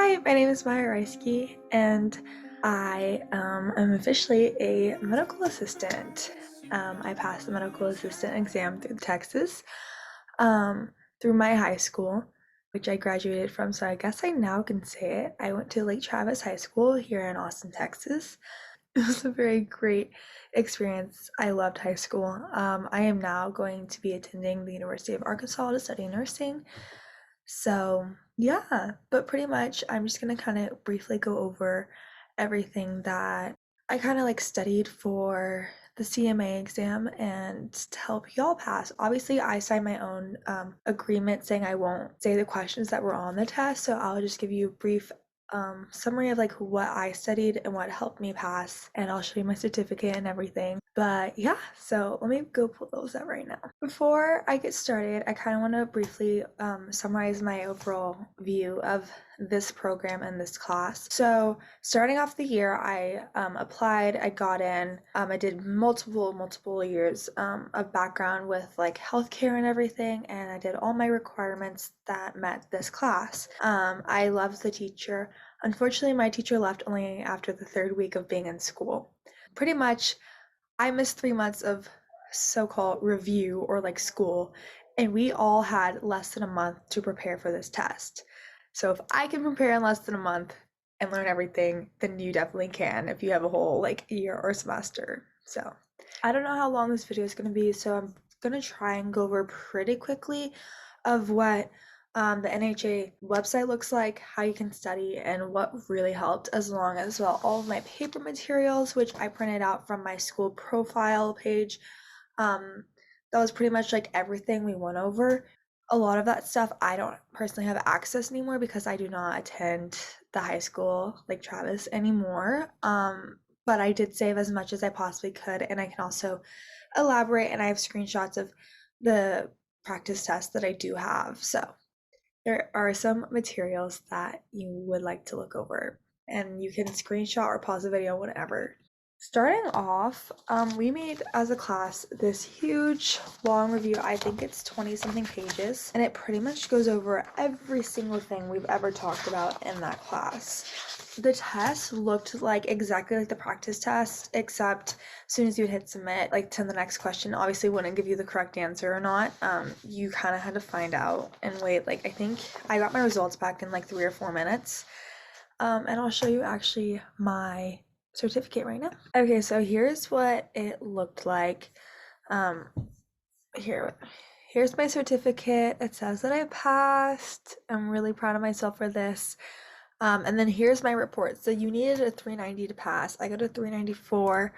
Hi, my name is myarajski, and I am officially a medical assistant. I passed the medical assistant exam through Texas, through my high school, which I graduated from. So I guess I now can say it. I went to Lake Travis High School here in Austin, Texas. It was a very great experience. I loved high school. I am now going to be attending the University of Arkansas to study nursing. So, yeah, but pretty much I'm just gonna kind of briefly go over everything that I kind of like studied for the CMA exam and to help y'all pass. Obviously, I signed my own agreement saying I won't say the questions that were on the test, so I'll just give you a brief summary of like what I studied and what helped me pass, and I'll show you my certificate and everything. But yeah, so let me go pull those up right now. Before I get started, I kind of want to briefly summarize my overall view of this program and this class. So starting off the year, I applied, I got in, I did multiple years of background with like healthcare and everything, and I did all my requirements that met this class. I loved the teacher. Unfortunately, my teacher left only after the third week of being in school. Pretty much, I missed 3 months of so-called review or like school, and we all had less than a month to prepare for this test. So if I can prepare in less than a month and learn everything, then you definitely can if you have a whole like year or semester. So I don't know how long this video is going to be, so I'm going to try and go over pretty quickly of what the NHA website looks like, how you can study, and what really helped, as long as well all of my paper materials, which I printed out from my school profile page. That was pretty much like everything we went over. A lot of that stuff I don't personally have access anymore because I do not attend the high school like Travis anymore. But I did save as much as I possibly could, and I can also elaborate, and I have screenshots of the practice tests that I do have. So there are some materials that you would like to look over, and you can screenshot or pause the video, whatever. Starting off, we made as a class this huge long review. I think it's 20 something pages, and it pretty much goes over every single thing we've ever talked about in that class. The test looked like exactly like the practice test, except as soon as you would hit submit, like to the next question, obviously wouldn't give you the correct answer or not. You kind of had to find out and wait. Like I think I got my results back in like 3 or 4 minutes. And I'll show you actually my certificate right now. Okay, so here's what it looked like. Here's my certificate. It says that I passed. I'm really proud of myself for this. And then here's my report. So you needed a 390 to pass. I got a 394,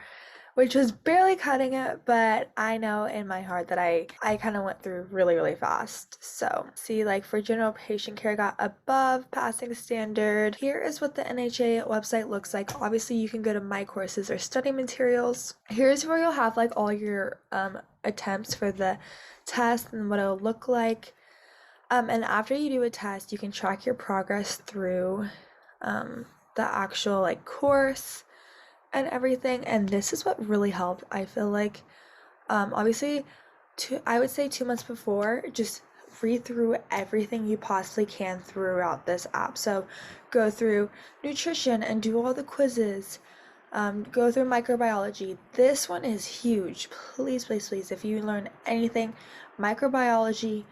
which was barely cutting it, but I know in my heart that I kind of went through really fast. So see, like for general patient care, I got above passing standard. Here is what the NHA website looks like. Obviously you can go to my courses or study materials. Here's where you'll have like all your attempts for the test and what it'll look like. And after you do a test, you can track your progress through the actual like course and everything. And this is what really helped. I feel like obviously I would say 2 months before, just read through everything you possibly can throughout this app. So go through nutrition and do all the quizzes. Go through microbiology. This one is huge. Please, if you learn anything, microbiology,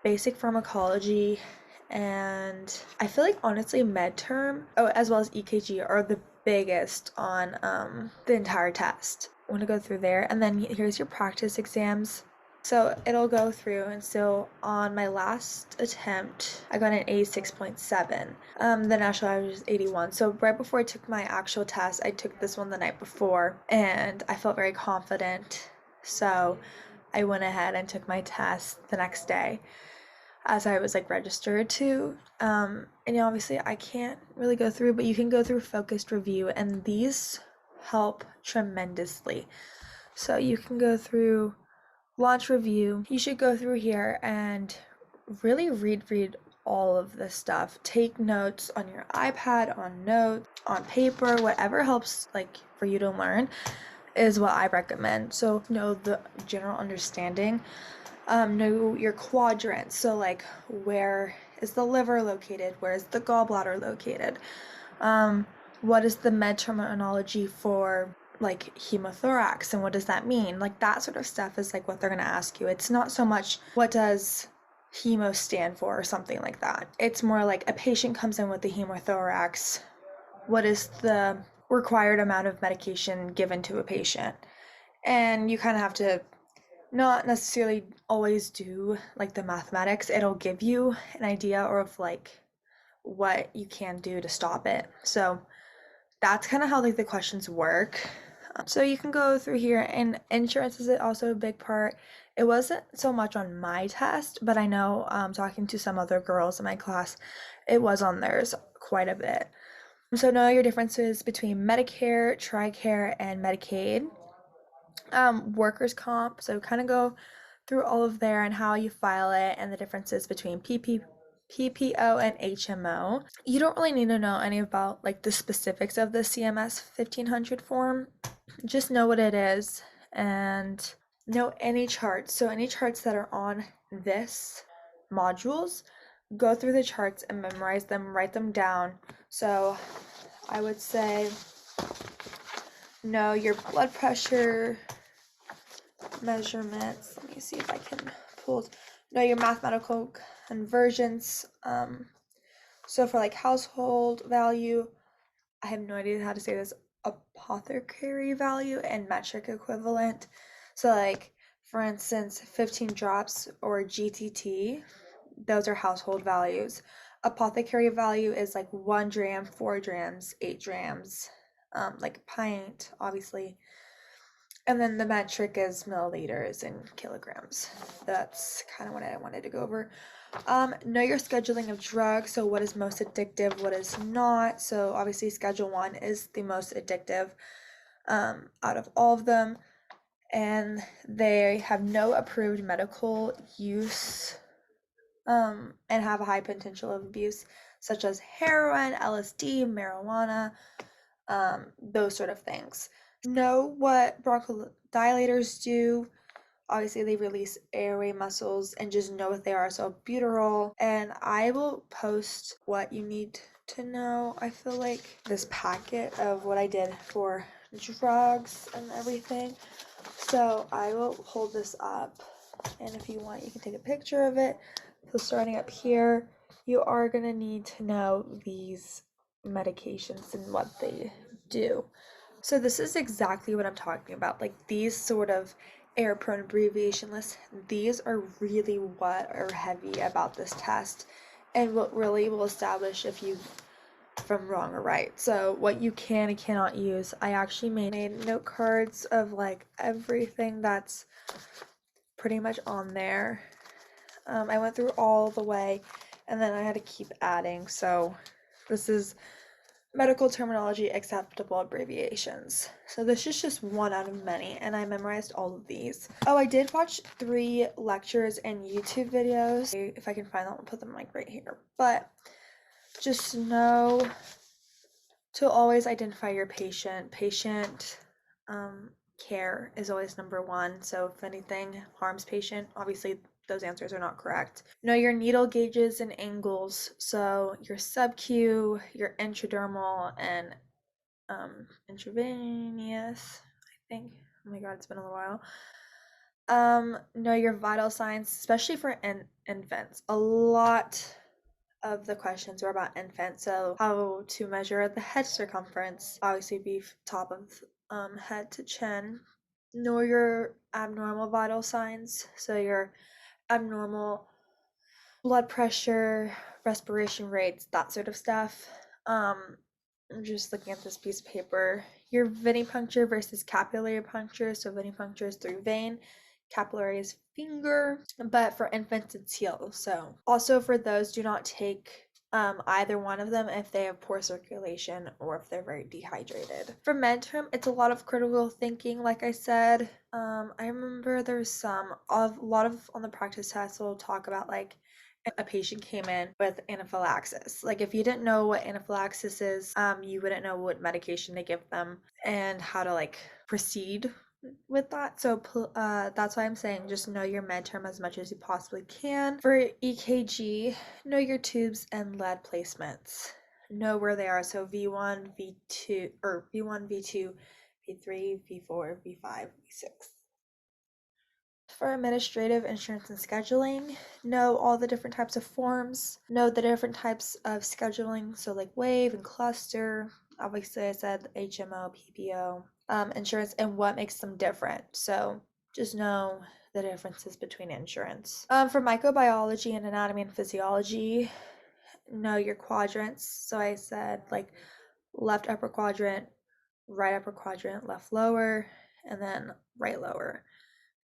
basic pharmacology, and I feel like honestly MedTerm, as well as EKG are the biggest on the entire test. I want to go through there, and then here's your practice exams. So it'll go through, and so on my last attempt, I got an 86.7. The national average is 81. So right before I took my actual test, I took this one the night before, and I felt very confident. So I went ahead and took my test the next day, as I was like registered to. And obviously I can't really go through, but you can go through focused review, and these help tremendously. So you can go through launch review. You should go through here and really read all of this stuff. Take notes on your iPad, on notes, on paper, whatever helps like for you to learn is what I recommend. So know the general understanding Know your quadrants. So like, where is the liver located? Where is the gallbladder located? What is the med terminology for like hemothorax and what does that mean? Like that sort of stuff is like what they're going to ask you. It's not so much what does hemo stand for or something like that. It's more like a patient comes in with a hemothorax. What is the required amount of medication given to a patient? And you kind of have to not necessarily always do like the mathematics. It'll give you an idea or of like what you can do to stop it. So that's kind of how like the questions work. So you can go through here, and insurance is also a big part. It wasn't so much on my test, but I know talking to some other girls in my class, it was on theirs quite a bit. So know your differences between Medicare, TRICARE, and Medicaid. Workers' comp, so kind of go through all of there and how you file it and the differences between PPO and HMO. You don't really need to know any about like the specifics of the CMS 1500 form. Just know what it is and know any charts. So any charts that are on this modules, go through the charts and memorize them, write them down. So I would say know your blood pressure measurements. Let me see if I can pull. Know your mathematical conversions. So for like household value, I have no idea how to say this, apothecary value and metric equivalent. So like for instance, 15 drops or GTT, those are household values. Apothecary value is like 1 gram, 4 grams, 8 grams, like a pint, obviously. And then the metric is milliliters and kilograms. That's kind of what I wanted to go over. Know your scheduling of drugs. So what is most addictive, what is not. So obviously Schedule 1 is the most addictive out of all of them. And they have no approved medical use and have a high potential of abuse, such as heroin, LSD, marijuana, those sort of things. Know what bronchodilators do. Obviously, they release airway muscles and just know what they are. So, albuterol, and I will post what you need to know. I feel like this packet of what I did for drugs and everything. So, I will hold this up, and if you want, you can take a picture of it. So, starting up here, you are going to need to know these medications and what they do. So this is exactly what I'm talking about. Like these sort of error-prone abbreviation lists, these are really what are heavy about this test and what really will establish if you from wrong or right. So what you can and cannot use. I actually made note cards of like everything that's pretty much on there. I went through all the way and then I had to keep adding. So this is medical terminology acceptable abbreviations. So this is just one out of many, and I memorized all of these. Oh, I did watch 3 lectures and YouTube videos. If I can find them, I'll put them like right here. But just know to always identify your patient. Patient care is always number 1. So if anything harms patient, obviously those answers are not correct. Know your needle gauges and angles. So your sub-Q, your intradermal, and intravenous, I think. Oh my god, it's been a little while. Know your vital signs, especially for infants. A lot of the questions were about infants. So how to measure the head circumference, obviously be top of head to chin. Know your abnormal vital signs. So your abnormal blood pressure, respiration rates, that sort of stuff. I'm just looking at this piece of paper. Your venipuncture versus capillary puncture. So venipuncture is through vein, capillary is finger, but for infants it's heel. So also for those, do not take either one of them if they have poor circulation or if they're very dehydrated. For midterm, it's a lot of critical thinking, like I said. I remember there's a lot of on the practice test will talk about like a patient came in with anaphylaxis. Like if you didn't know what anaphylaxis is, you wouldn't know what medication to give them and how to like proceed with that. So that's why I'm saying just know your midterm as much as you possibly can. For EKG, know your tubes and lead placements. Know where they are. So V1, V2, or V1, V2, V3, V4, V5, V6. For administrative, insurance, and scheduling, know all the different types of forms, know the different types of scheduling, so like wave and cluster. Obviously, I said HMO, PPO, insurance, and what makes them different. So just know the differences between insurance. For microbiology and anatomy and physiology, know your quadrants. So I said like left upper quadrant, right upper quadrant, left lower, and then right lower,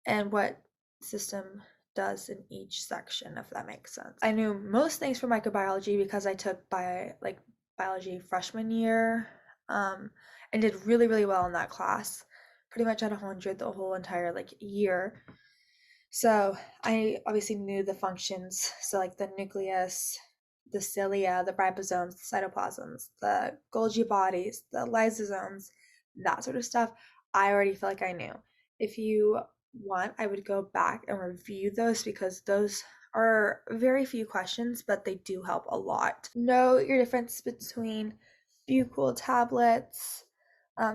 and what system does in each section, if that makes sense. I knew most things for microbiology because I took biology freshman year, and did really, really well in that class. Pretty much at 100 the whole entire like year. So I obviously knew the functions, so like the nucleus, the cilia, the ribosomes, the cytoplasms, the Golgi bodies, the lysosomes, that sort of stuff. I already feel like I knew. If you want, I would go back and review those because those are very few questions, but they do help a lot. Know your difference between buccal tablets.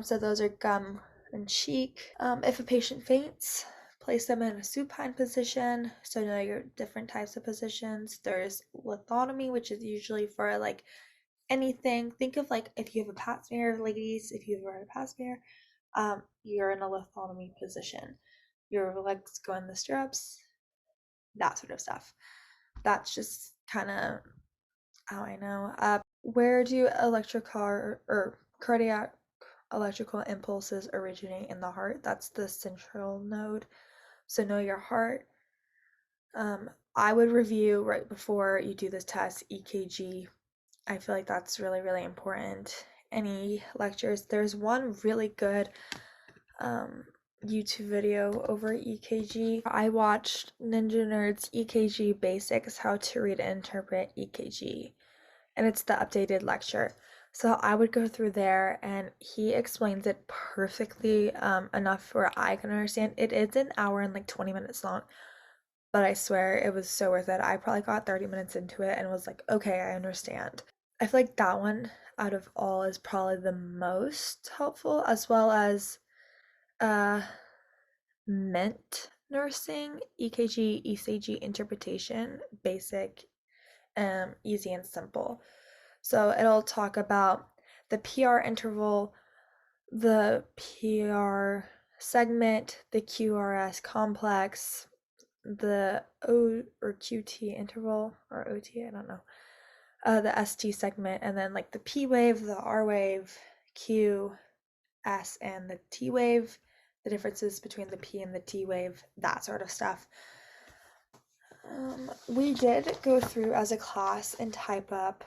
So those are gum and cheek. If a patient faints, place them in a supine position. So know your different types of positions. There's lithotomy, which is usually for like anything. Think of like if you have a pap smear, ladies, if you've ever had a pap smear, you're in a lithotomy position. Your legs go in the stirrups, that sort of stuff. That's just kind of how I know. Where do electrical or cardiac electrical impulses originate in the heart? That's the central node. So know your heart. I would review right before you do this test EKG. I feel like that's really, really important. Any lectures, there's one really good YouTube video over EKG. I watched Ninja Nerd's EKG Basics, How to Read and Interpret EKG, and it's the updated lecture. So I would go through there and he explains it perfectly, enough where I can understand. It is an hour and like 20 minutes long, but I swear it was so worth it. I probably got 30 minutes into it and was like, okay, I understand. I feel like that one out of all is probably the most helpful, as well as uh ment nursing, EKG, ECG interpretation, basic, easy and simple. So it'll talk about the PR interval, the PR segment, the QRS complex, the O or QT interval or OT, I don't know, the ST segment, and then like the P wave, the R wave, Q, S, and the T wave, the differences between the P and the T wave, that sort of stuff. We did go through as a class and type up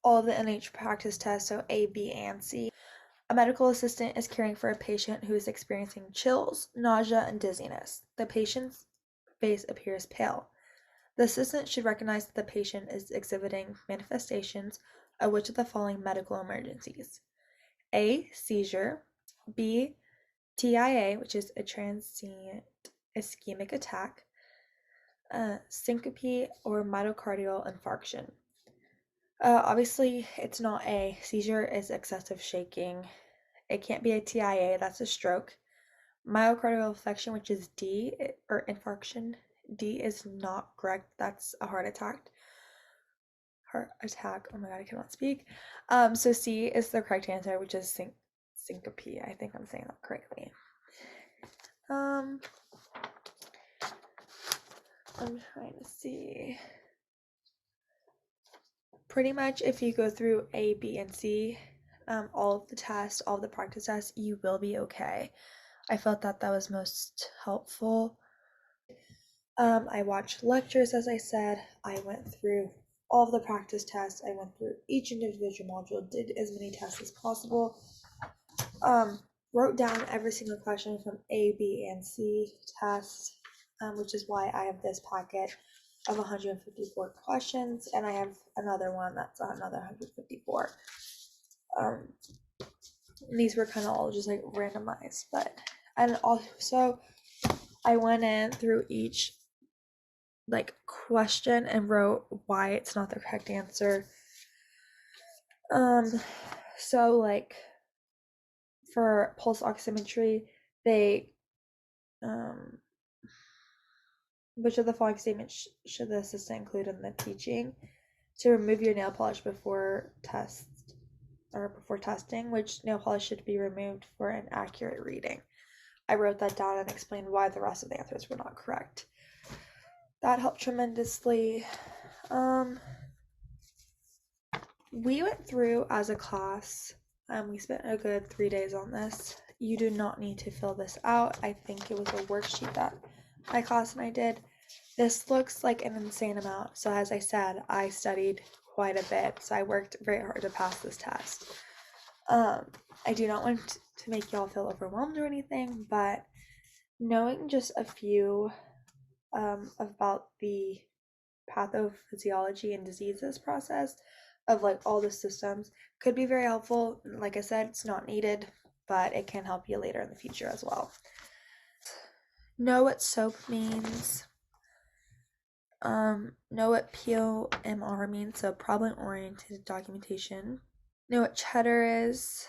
all of the NH practice tests, so A, B, and C. A medical assistant is caring for a patient who is experiencing chills, nausea, and dizziness. The patient's face appears pale. The assistant should recognize that the patient is exhibiting manifestations of which of the following medical emergencies: A, seizure; B, TIA, which is a transient ischemic attack; syncope, or myocardial infarction. Obviously, it's not A. Seizure is excessive shaking. It can't be a TIA, that's a stroke. Myocardial infarction, which is D, or infarction, D is not correct. That's a heart attack. Heart attack. Oh my god, I cannot speak. So C is the correct answer, which is syncope. I think I'm saying that correctly. I'm trying to see. Pretty much, if you go through A, B, and C, all of the tests, all of the practice tests, you will be okay. I felt that that was most helpful. I watched lectures, as I said. I went through all of the practice tests. I went through each individual module, did as many tests as possible. Wrote down every single question from A, B, and C tests, which is why I have this packet of 154 questions, and I have another one that's another 154. These were kind of all just like randomized, and also I went in through each like question and wrote why it's not the correct answer. So like for pulse oximetry, they which of the following statements should the assistant include in the teaching? To remove your nail polish before testing, which nail polish should be removed for an accurate reading. I wrote that down and explained why the rest of the answers were not correct. That helped tremendously. We went through as a class. We spent a good 3 days on this. You do not need to fill this out. I think it was a worksheet that my class and I did. This looks like an insane amount. So as I said, I studied quite a bit. So I worked very hard to pass this test. I do not want to make y'all feel overwhelmed or anything, but knowing just a few about the pathophysiology and diseases process of like all the systems could be very helpful. Like I said, it's not needed, but it can help you later in the future as well. Know what SOAP means. Know what POMR means, so problem-oriented documentation. Know what cheddar is.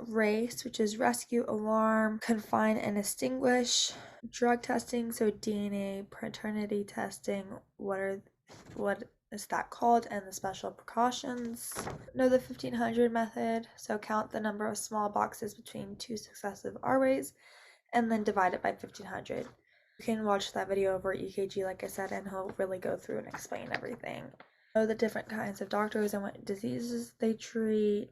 RACE, which is rescue, alarm, confine, and extinguish. Drug testing, so DNA paternity testing, what is that called, and the special precautions. Know the 1500 method, so count the number of small boxes between two successive arrays and then divide it by 1500. You can watch that video over EKG, like I said, and he'll really go through and explain everything. Know the different kinds of doctors and what diseases they treat,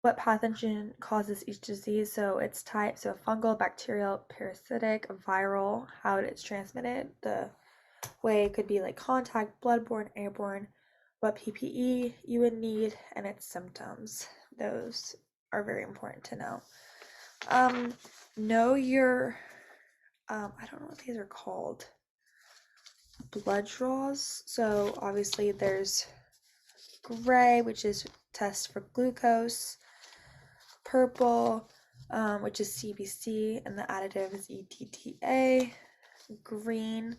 what pathogen causes each disease, so its type, so fungal, bacterial, parasitic, viral, how it's transmitted, the way it could be like contact, bloodborne, airborne, what PPE you would need, and its symptoms. Those are very important to know. Know your I don't know what these are called. Blood draws. So obviously there's gray, which is test for glucose, purple, which is CBC, and the additive is ETTA. Green,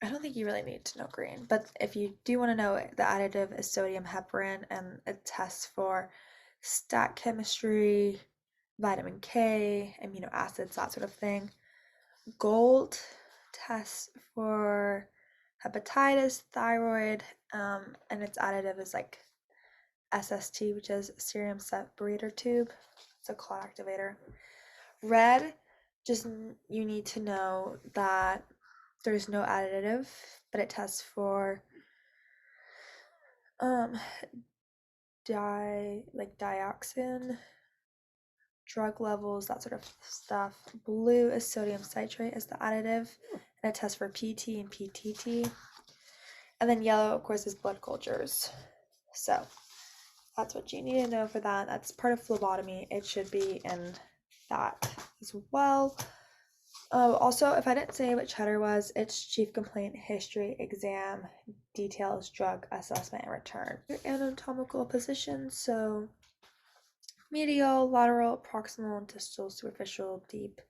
I don't think you really need to know green, but if you do want to know it, the additive is sodium heparin, and it tests for stat chemistry, vitamin K, amino acids, that sort of thing. Gold tests for hepatitis, thyroid, and its additive is like SST, which is serum separator tube. It's a clot activator. Red, just you need to know that there's no additive, but it tests for dioxin, drug levels, that sort of stuff. Blue is sodium citrate as the additive, and it tests for PT and PTT. And then yellow, of course, is blood cultures. So that's what you need to know for that. That's part of phlebotomy. It should be in that as well. Also, if I didn't say what cheddar was, it's chief complaint history, exam, details, drug assessment, and return. Your anatomical positions, so medial, lateral, proximal, distal, superficial, deep.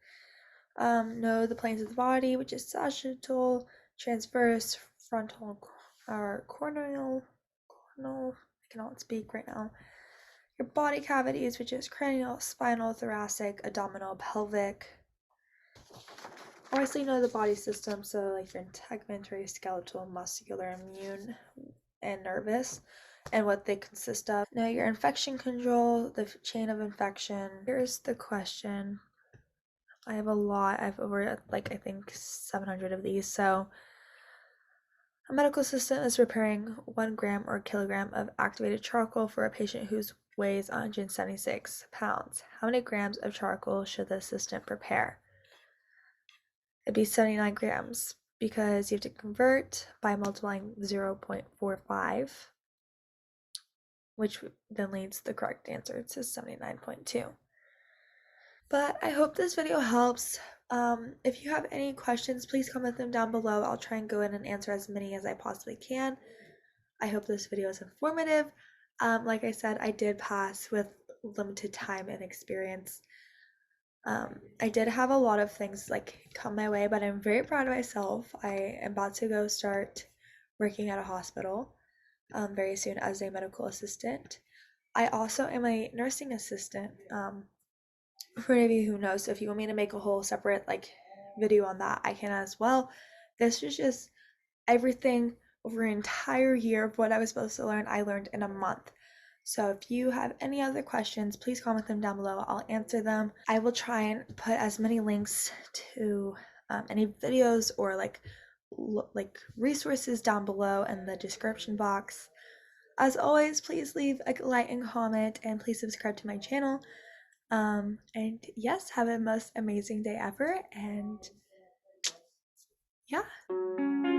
Know the planes of the body, which is sagittal, transverse, frontal, or coronal. I cannot speak right now. Your body cavities, which is cranial, spinal, thoracic, abdominal, pelvic. Obviously, know the body system, so like your integumentary, skeletal, muscular, immune, and nervous, and what they consist of. Know your infection control, the chain of infection. Here's the question. I have a lot. I have over like I think 700 of these. So a medical assistant is preparing 1 gram or kilogram of activated charcoal for a patient who weighs 176 pounds. How many grams of charcoal should the assistant prepare? It'd be 79 grams because you have to convert by multiplying 0.45, which then leads the correct answer to 79.2. But I hope this video helps. If you have any questions, please comment them down below. I'll try and go in and answer as many as I possibly can. I hope this video is informative. Like I said, I did pass with limited time and experience. I did have a lot of things like come my way, but I'm very proud of myself. I am about to go start working at a hospital very soon as a medical assistant. I also am a nursing assistant. For any of you who knows, so if you want me to make a whole separate like video on that, I can as well. This is just everything over an entire year of what I was supposed to learn, I learned in a month. So if you have any other questions, please comment them down below. I'll answer them. I will try and put as many links to any videos or like resources down below in the description box. As always, please leave a like and comment, and please subscribe to my channel. And yes, have a most amazing day ever. And yeah.